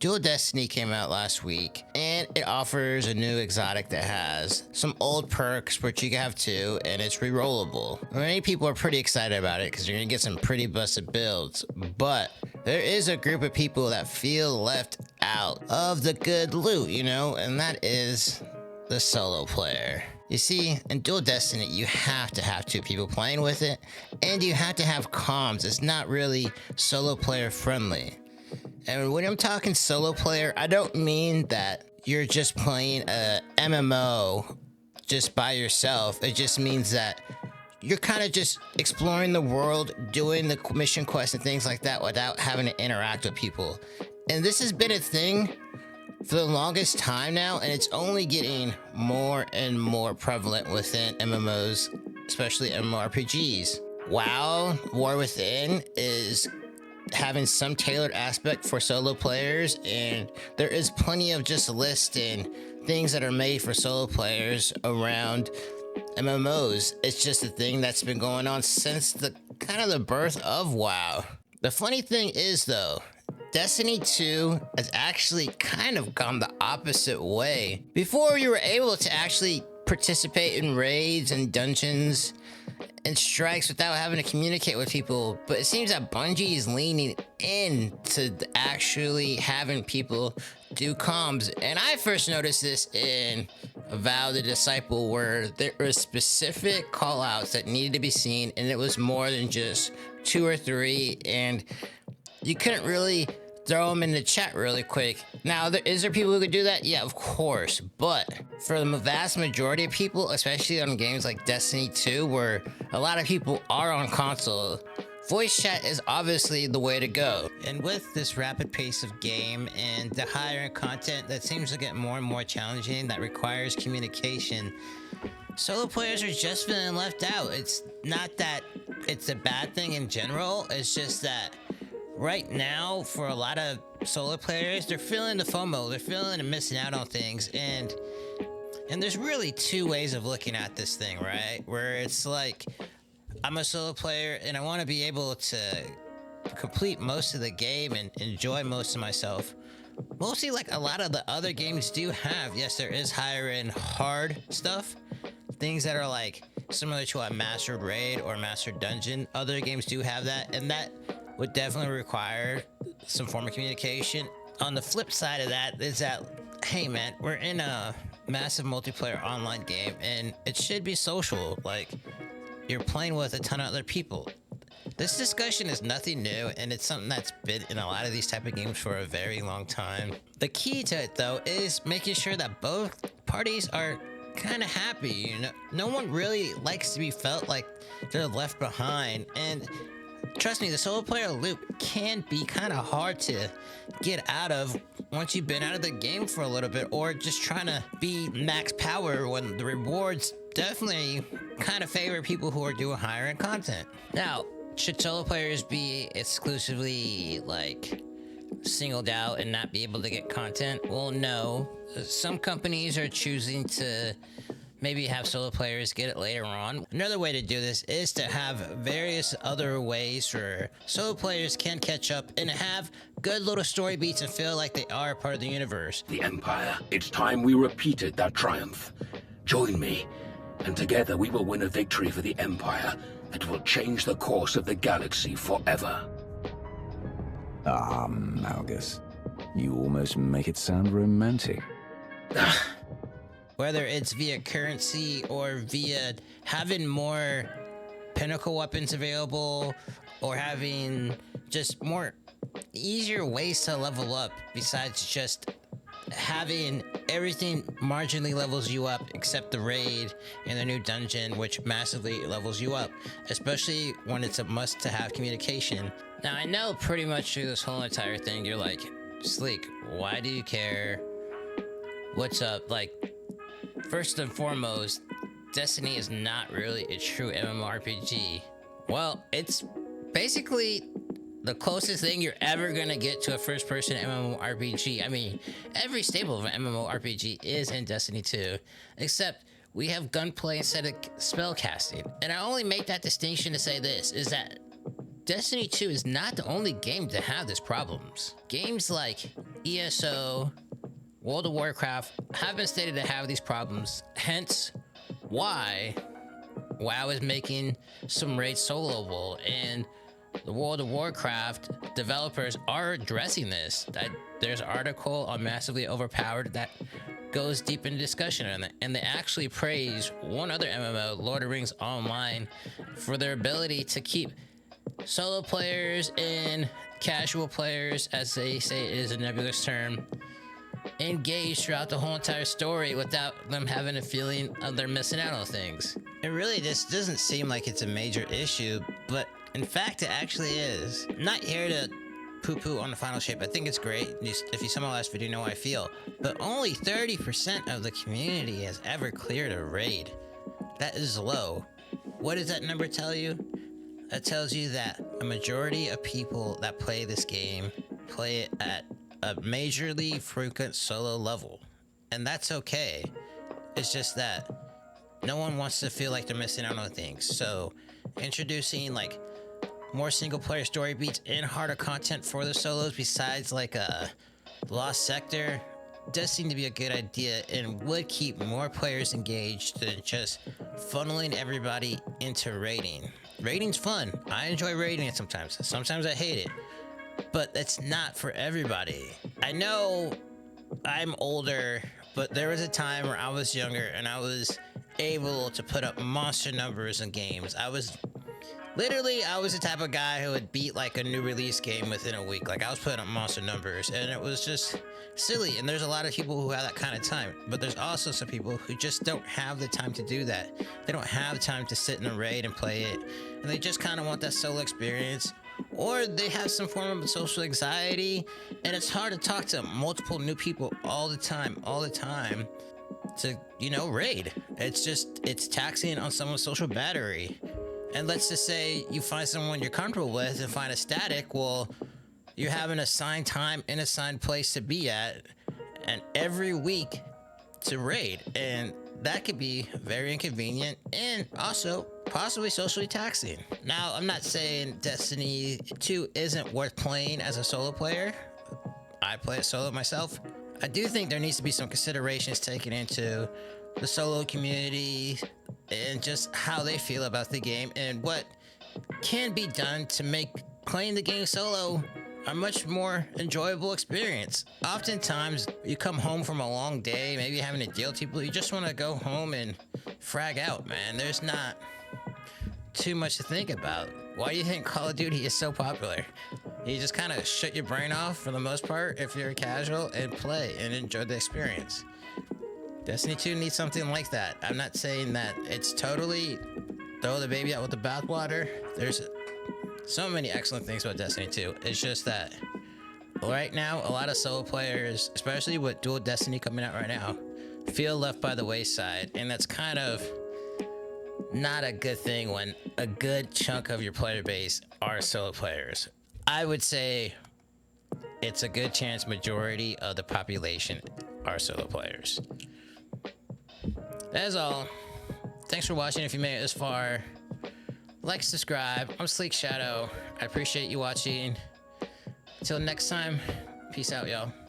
Dual Destiny came out last week, and it offers a new exotic that has some old perks, which you can have too, and it's rerollable. Many people are pretty excited about it because you're gonna get some pretty busted builds, but there is a group of people that feel left out of the good loot, you know, and that is the solo player. You see, in Dual Destiny, you have to have two people playing with it, and you have to have comms. It's not really solo player friendly. And when I'm talking solo player, I don't mean that you're just playing a MMO just by yourself. It just means that you're kind of just exploring the world, doing the mission quests and things like that without having to interact with people. And this has been a thing for the longest time now, and it's only getting more and more prevalent within MMOs, especially MMORPGs. WoW War Within is having some tailored aspect for solo players, and there is plenty of just lists and things that are made for solo players around MMOs. It's just a thing that's been going on since the kind of the birth of WoW. The funny thing is though, Destiny 2 has actually kind of gone the opposite way. Before, you were able to actually participate in raids and dungeons and strikes without having to communicate with people, but it seems that Bungie is leaning into actually having people do comms. And I first noticed this in Vow the Disciple, where there were specific call outs that needed to be seen, and it was more than just 2 or 3, and you couldn't really throw them in the chat really quick. Now, is there people who could do that? Yeah, of course. But for the vast majority of people, especially on games like Destiny 2, where a lot of people are on console, voice chat is obviously the way to go. And with this rapid pace of game and the higher end content that seems to get more and more challenging that requires communication, solo players are just feeling left out. It's not that it's a bad thing in general, it's just that right now, for a lot of solo players, they're feeling the FOMO. They're feeling and missing out on things. And there's really two ways of looking at this thing, right? Where it's like, I'm a solo player and I want to be able to complete most of the game and enjoy most of myself. Mostly like a lot of the other games do have. Yes, there is higher end hard stuff. Things that are like similar to a mastered raid or mastered dungeon. Other games do have that, and that would definitely require some form of communication. On the flip side of that is that, hey man, we're in a massive multiplayer online game and it should be social. Like, you're playing with a ton of other people. This discussion is nothing new, and it's something that's been in a lot of these type of games for a very long time. The key to it though is making sure that both parties are kind of happy. You know, no one really likes to be felt like they're left behind, and trust me, the solo player loop can be kind of hard to get out of once you've been out of the game for a little bit, or just trying to be max power when the rewards definitely kind of favor people who are doing higher end content. Now, should solo players be exclusively like singled out and not be able to get content? Well, no. Some companies are choosing to maybe have solo players get it later on. Another way to do this is to have various other ways where solo players can catch up and have good little story beats and feel like they are part of the universe. The Empire. It's time we repeated that triumph. Join me, and together we will win a victory for the Empire that will change the course of the galaxy forever. Ah, Malgus. You almost make it sound romantic. Whether it's via currency or via having more pinnacle weapons available, or having just more easier ways to level up besides just having everything marginally levels you up except the raid and the new dungeon, which massively levels you up, especially when it's a must to have communication. Now, I know pretty much through this whole entire thing you're like, Sleek, why do you care? What's up? Like, first and foremost, Destiny is not really a true MMORPG. Well, it's basically the closest thing you're ever gonna get to a first-person MMORPG. I mean, every staple of an MMORPG is in Destiny 2, except we have gunplay instead of spell casting. And I only make that distinction to say this, is that Destiny 2 is not the only game to have these problems. Games like ESO, World of Warcraft have been stated to have these problems, hence why WoW is making some raids soloable, and the World of Warcraft developers are addressing this. There's an article on Massively Overpowered that goes deep into discussion on it, and they actually praise one other MMO, Lord of the Rings Online, for their ability to keep solo players and casual players, as they say it is a nebulous term, engaged throughout the whole entire story without them having a feeling of they're missing out on things. It really just doesn't seem like it's a major issue, but in fact it actually is. I'm not here to poo-poo on the final shape. I think it's great. If you saw my last video, you know how I feel. But only 30% of the community has ever cleared a raid. That is low. What does that number tell you? That tells you that a majority of people that play this game play it at a majorly frequent solo level. And that's okay. It's just that no one wants to feel like they're missing out on things. So introducing like more single player story beats and harder content for the solos besides like a Lost Sector does seem to be a good idea and would keep more players engaged than just funneling everybody into raiding. Raiding's fun. I enjoy raiding it sometimes. Sometimes I hate it. But that's not for everybody. I know I'm older, but there was a time where I was younger and I was able to put up monster numbers in games. I was the type of guy who would beat like a new release game within a week. Like I was putting up monster numbers and it was just silly. And there's a lot of people who have that kind of time, but there's also some people who just don't have the time to do that. They don't have time to sit in a raid and play it. And they just kind of want that solo experience, or they have some form of social anxiety and it's hard to talk to multiple new people all the time to, you know, raid. It's taxing on someone's social battery. And let's just say you find someone you're comfortable with and find a static. Well, you have an assigned time and assigned place to be at, and every week to raid. And that could be very inconvenient and also possibly socially taxing. Now, I'm not saying Destiny 2 isn't worth playing as a solo player. I play it solo myself. I do think there needs to be some considerations taken into the solo community and just how they feel about the game and what can be done to make playing the game solo a much more enjoyable experience. Oftentimes, you come home from a long day, maybe having to deal with people, you just want to go home and frag out, man. There's not too much to think about. Why do you think Call of Duty is so popular? You just kind of shut your brain off for the most part if you're casual and play and enjoy the experience. Destiny 2 needs something like that. I'm not saying that it's totally throw the baby out with the bathwater. There's so many excellent things about Destiny 2. It's just that right now, a lot of solo players, especially with Dual Destiny coming out right now, feel left by the wayside. And that's kind of not a good thing when a good chunk of your player base are solo players. I would say it's a good chance majority of the population are solo players. That is all. Thanks for watching. If you made it this far, like, subscribe. I'm Sleek Shadow. I appreciate you watching. Until next time, peace out, y'all.